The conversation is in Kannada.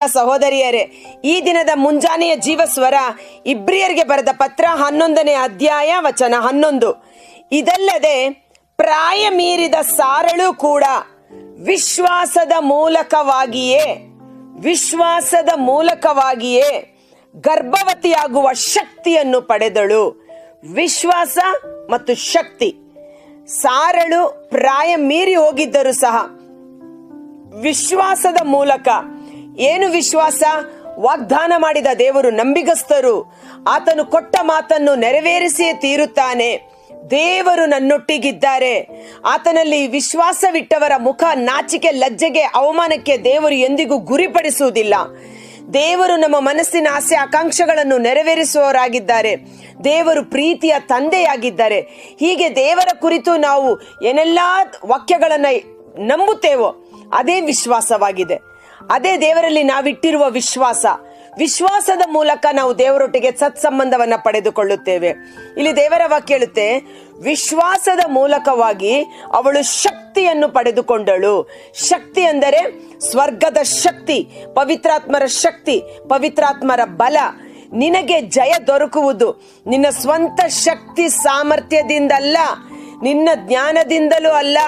ಸಹೋದರಿಯರೇ, ಈ ದಿನದ ಮುಂಜಾನೆಯ ಜೀವಸ್ವರ ಇಬ್ರಿಯರಿಗೆ ಬರೆದ ಪತ್ರ 11ನೇ ಅಧ್ಯಾಯ ವಚನ 11. ಇದಲ್ಲದೆ ಪ್ರಾಯ ಮೀರಿದ ಸಾರಳು ಕೂಡ ವಿಶ್ವಾಸದ ಮೂಲಕವಾಗಿಯೇ ಗರ್ಭವತಿಯಾಗುವ ಶಕ್ತಿಯನ್ನು ಪಡೆದಳು. ವಿಶ್ವಾಸ ಮತ್ತು ಶಕ್ತಿ. ಸಾರಳು ಪ್ರಾಯ ಮೀರಿ ಹೋಗಿದ್ದರೂ ಸಹ ವಿಶ್ವಾಸದ ಮೂಲಕ. ಏನು ವಿಶ್ವಾಸ? ವಾಗ್ದಾನ ಮಾಡಿದ ದೇವರು ನಂಬಿಗಸ್ತರು, ಆತನು ಕೊಟ್ಟ ಮಾತನ್ನು ನೆರವೇರಿಸಿಯೇ ತೀರುತ್ತಾನೆ. ದೇವರು ನನ್ನೊಟ್ಟಿಗಿದ್ದಾರೆ. ಆತನಲ್ಲಿ ವಿಶ್ವಾಸವಿಟ್ಟವರ ಮುಖ ನಾಚಿಕೆ, ಲಜ್ಜೆಗೆ, ಅವಮಾನಕ್ಕೆ ದೇವರು ಎಂದಿಗೂ ಗುರಿಪಡಿಸುವುದಿಲ್ಲ. ದೇವರು ನಮ್ಮ ಮನಸ್ಸಿನ ಆಸೆ ಆಕಾಂಕ್ಷೆಗಳನ್ನು ನೆರವೇರಿಸುವವರಾಗಿದ್ದಾರೆ. ದೇವರು ಪ್ರೀತಿಯ ತಂದೆಯಾಗಿದ್ದಾರೆ. ಹೀಗೆ ದೇವರ ಕುರಿತು ನಾವು ಏನೆಲ್ಲ ವಾಕ್ಯಗಳನ್ನು ನಂಬುತ್ತೇವೋ ಅದೇ ವಿಶ್ವಾಸವಾಗಿದೆ. ಅದೇ ದೇವರಲ್ಲಿ ನಾವಿಟ್ಟಿರುವ ವಿಶ್ವಾಸ. ವಿಶ್ವಾಸದ ಮೂಲಕ ನಾವು ದೇವರೊಟ್ಟಿಗೆ ಸತ್ಸಂಬಂಧವನ್ನ ಪಡೆದುಕೊಳ್ಳುತ್ತೇವೆ. ಇಲ್ಲಿ ದೇವರ ವಾಕ್ಯ ಹೇಳುತ್ತೆ, ವಿಶ್ವಾಸದ ಮೂಲಕವಾಗಿ ಅವಳು ಶಕ್ತಿಯನ್ನು ಪಡೆದುಕೊಂಡಳು. ಶಕ್ತಿ ಅಂದರೆ ಸ್ವರ್ಗದ ಶಕ್ತಿ, ಪವಿತ್ರಾತ್ಮರ ಶಕ್ತಿ, ಪವಿತ್ರಾತ್ಮರ ಬಲ. ನಿನಗೆ ಜಯ ದೊರಕುವುದು ನಿನ್ನ ಸ್ವಂತ ಶಕ್ತಿ ಸಾಮರ್ಥ್ಯದಿಂದಲ್ಲ, ನಿನ್ನ ಜ್ಞಾನದಿಂದಲೂ ಅಲ್ಲ.